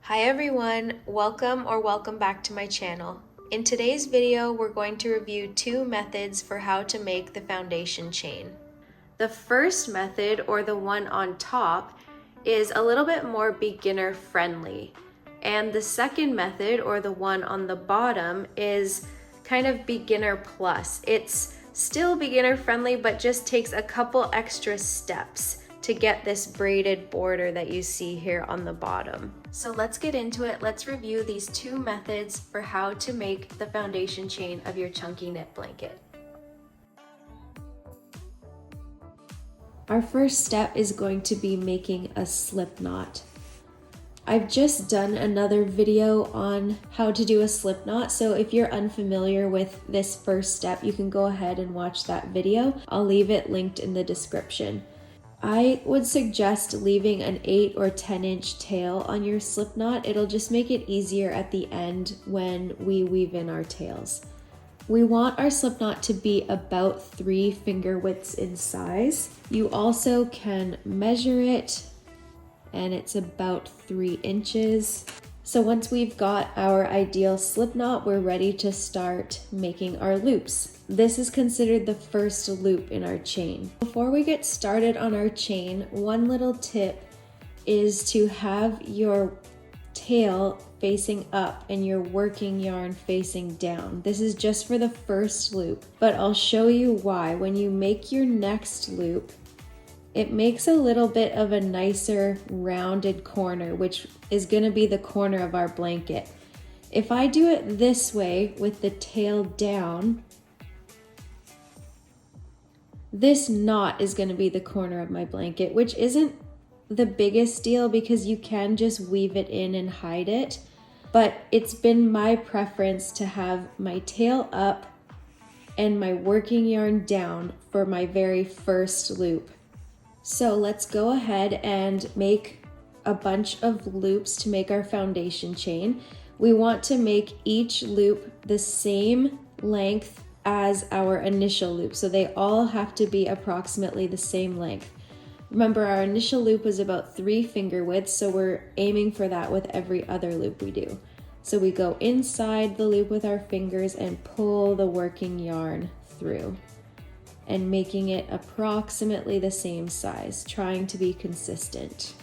Hi everyone, welcome back to my channel. In today's video, we're going to review two methods for how to make the foundation chain. The first method, or the one on top, is a little bit more beginner friendly. And the second method, or the one on the bottom, is kind of beginner plus. It's still beginner friendly, but just takes a couple extra steps to get this braided border that you see here on the bottom. So let's get into it. Let's review these two methods for how to make the foundation chain of your chunky knit blanket. Our first step is going to be making a slip knot. I've just done another video on how to do a slip knot, so if you're unfamiliar with this first step, you can go ahead and watch that video. I'll leave it linked in the description. I would suggest leaving an 8 or 10 inch tail on your slip knot. It'll just make it easier at the end when we weave in our tails. We want our slip knot to be about 3 finger widths in size. You also can measure it, and it's about 3 inches. So once we've got our ideal slip knot, we're ready to start making our loops. This is considered the first loop in our chain. Before we get started on our chain, one little tip is to have your tail facing up and your working yarn facing down. This is just for the first loop, but I'll show you why. When you make your next loop, it makes a little bit of a nicer rounded corner, which is going to be the corner of our blanket. If I do it this way with the tail down, this knot is going to be the corner of my blanket, which isn't the biggest deal because you can just weave it in and hide it. But it's been my preference to have my tail up and my working yarn down for my very first loop. So let's go ahead and make a bunch of loops to make our foundation chain. We want to make each loop the same length as our initial loop, so they all have to be approximately the same length. Remember, our initial loop was about 3 finger widths, so we're aiming for that with every other loop we do. So we go inside the loop with our fingers and pull the working yarn through, and making it approximately the same size, trying to be consistent.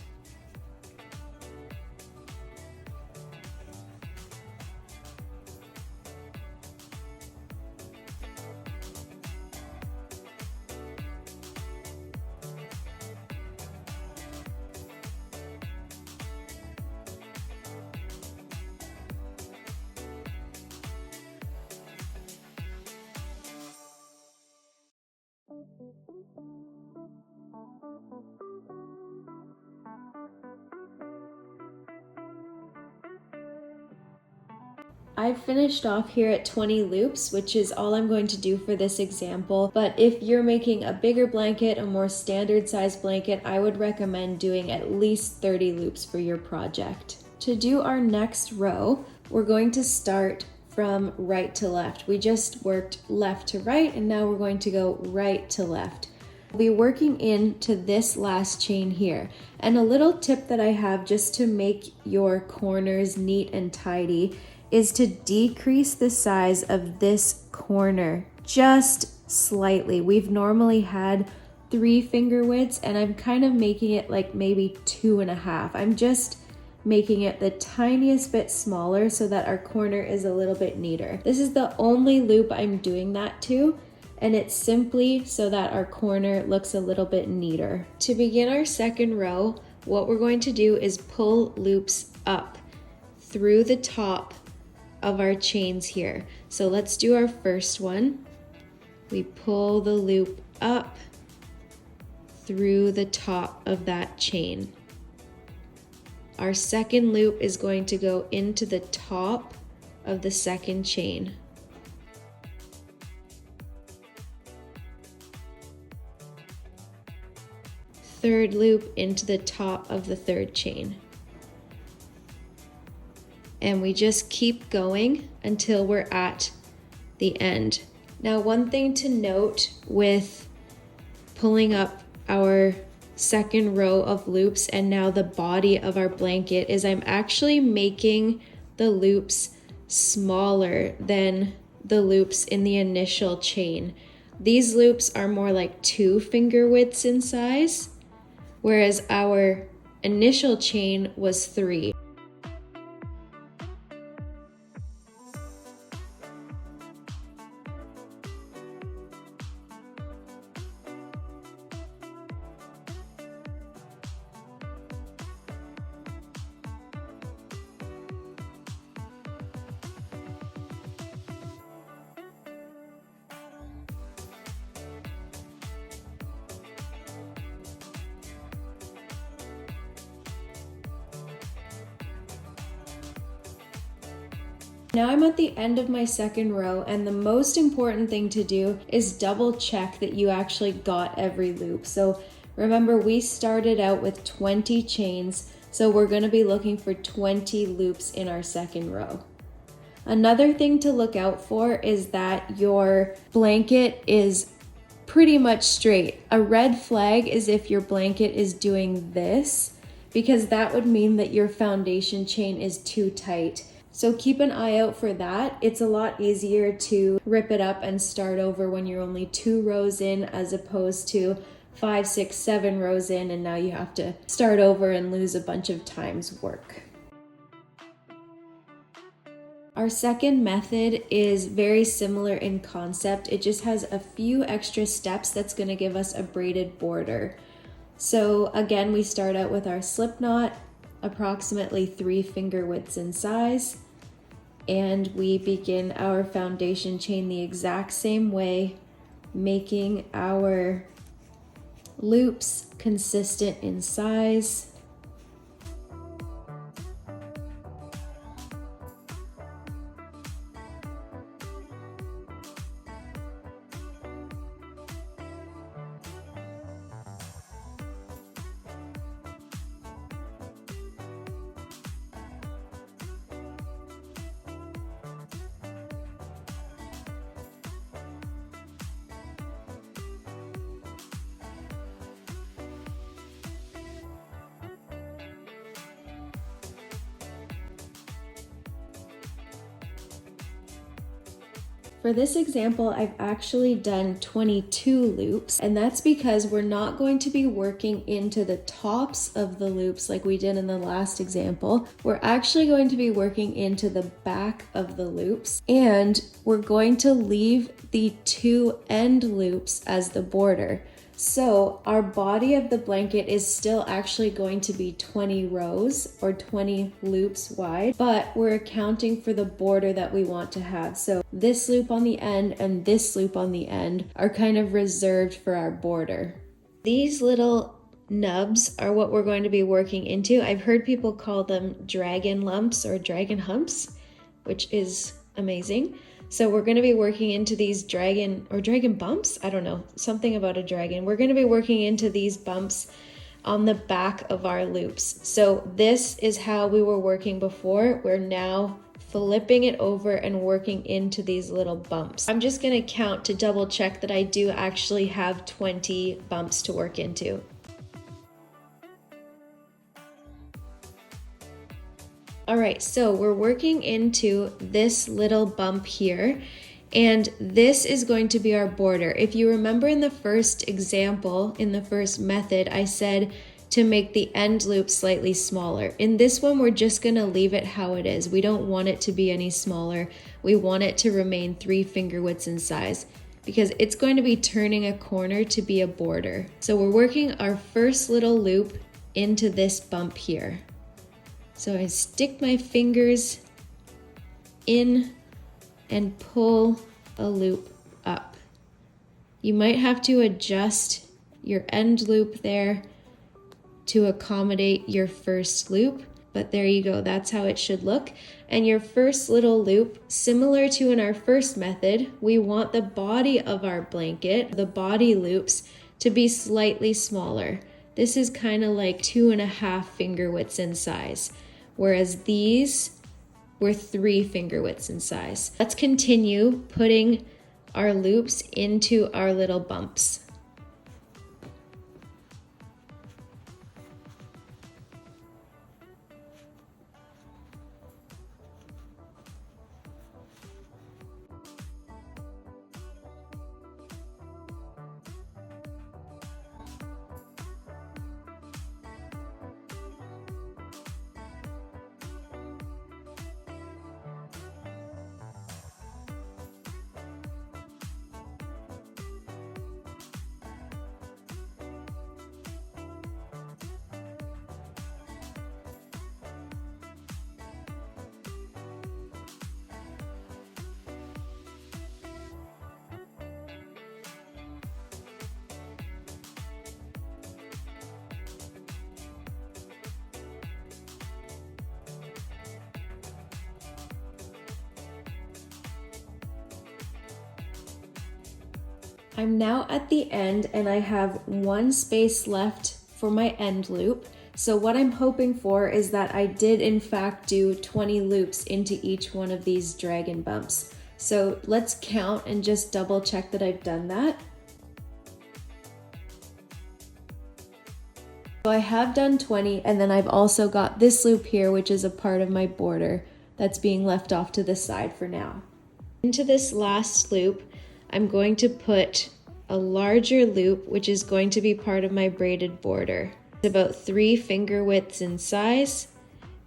I've finished off here at 20 loops, which is all I'm going to do for this example. But if you're making a bigger blanket, a more standard size blanket, I would recommend doing at least 30 loops for your project. To do our next row, we're going to start from right to left. We just worked left to right, and now we're going to go right to left. We'll be working into this last chain here. And a little tip that I have just to make your corners neat and tidy is to decrease the size of this corner just slightly. We've normally had 3 finger widths, and I'm kind of making it like maybe 2.5. I'm just making it the tiniest bit smaller so that our corner is a little bit neater. This is the only loop I'm doing that to, and it's simply so that our corner looks a little bit neater. To begin our second row, what we're going to do is pull loops up through the top of our chains here. So let's do our first one. We pull the loop up through the top of that chain. Our second loop is going to go into the top of the second chain. Third loop into the top of the third chain. And we just keep going until we're at the end. Now, one thing to note with pulling up our second row of loops, and now the body of our blanket, is I'm actually making the loops smaller than the loops in the initial chain. These loops are more like 2 finger widths in size, whereas our initial chain was 3. Now I'm at the end of my second row, and the most important thing to do is double check that you actually got every loop. So remember, we started out with 20 chains, so we're going to be looking for 20 loops in our second row. Another thing to look out for is that your blanket is pretty much straight. A red flag is if your blanket is doing this, because that would mean that your foundation chain is too tight. So keep an eye out for that. It's a lot easier to rip it up and start over when you're only 2 rows in, as opposed to 5, 6, 7 rows in, and now you have to start over and lose a bunch of time's work. Our second method is very similar in concept. It just has a few extra steps that's going to give us a braided border. So again, we start out with our slip knot, approximately 3 finger widths in size, and we begin our foundation chain the exact same way, making our loops consistent in size. For this example, I've actually done 22 loops, and that's because we're not going to be working into the tops of the loops like we did in the last example. We're actually going to be working into the back of the loops, and we're going to leave the 2 end loops as the border. So our body of the blanket is still actually going to be 20 rows or 20 loops wide, but we're accounting for the border that we want to have. So this loop on the end and this loop on the end are kind of reserved for our border. These little nubs are what we're going to be working into. I've heard people call them dragon lumps or dragon humps, which is amazing. So we're going to be working into these dragon bumps. I don't know, something about a dragon. We're going to be working into these bumps on the back of our loops. So this is how we were working before. We're now flipping it over and working into these little bumps. I'm just going to count to double check that I do actually have 20 bumps to work into. All right, so we're working into this little bump here, and this is going to be our border. If you remember in the first example, in the first method, I said to make the end loop slightly smaller. In this one, we're just gonna leave it how it is. We don't want it to be any smaller. We want it to remain 3 finger widths in size because it's going to be turning a corner to be a border. So we're working our first little loop into this bump here. So I stick my fingers in and pull a loop up. You might have to adjust your end loop there to accommodate your first loop, but there you go, that's how it should look. And your first little loop, similar to in our first method, we want the body of our blanket, the body loops, to be slightly smaller. This is kind of like 2.5 finger widths in size, whereas these were 3 finger widths in size. Let's continue putting our loops into our little bumps. I'm now at the end and I have one space left for my end loop. So what I'm hoping for is that I did in fact do 20 loops into each one of these dragon bumps. So let's count and just double check that I've done that. So I have done 20, and then I've also got this loop here, which is a part of my border that's being left off to the side for now. Into this last loop, I'm going to put a larger loop, which is going to be part of my braided border. It's about 3 finger widths in size,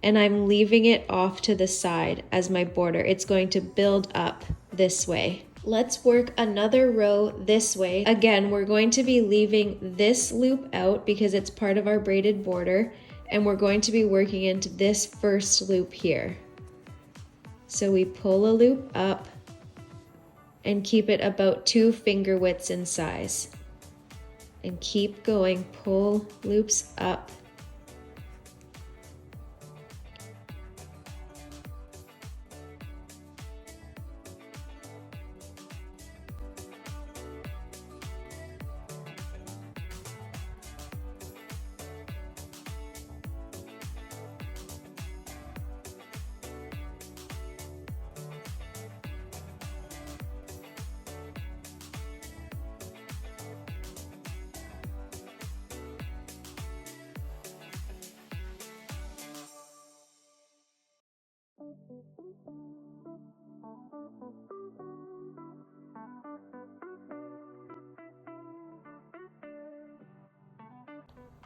and I'm leaving it off to the side as my border. It's going to build up this way. Let's work another row this way. Again, we're going to be leaving this loop out because it's part of our braided border, and we're going to be working into this first loop here. So we pull a loop up and keep it about 2 finger widths in size. And keep going, pull loops up.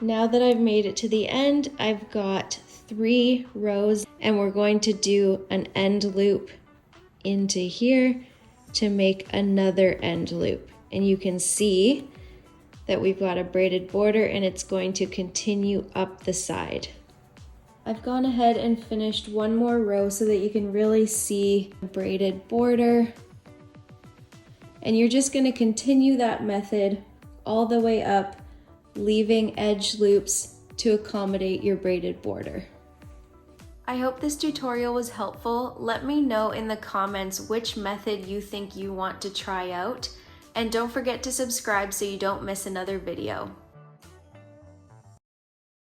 Now that I've made it to the end, I've got 3 rows, and we're going to do an end loop into here to make another end loop. And you can see that we've got a braided border, and it's going to continue up the side. I've gone ahead and finished one more row so that you can really see the braided border. And you're just going to continue that method all the way up, leaving edge loops to accommodate your braided border. I hope this tutorial was helpful. Let me know in the comments which method you think you want to try out. And don't forget to subscribe so you don't miss another video.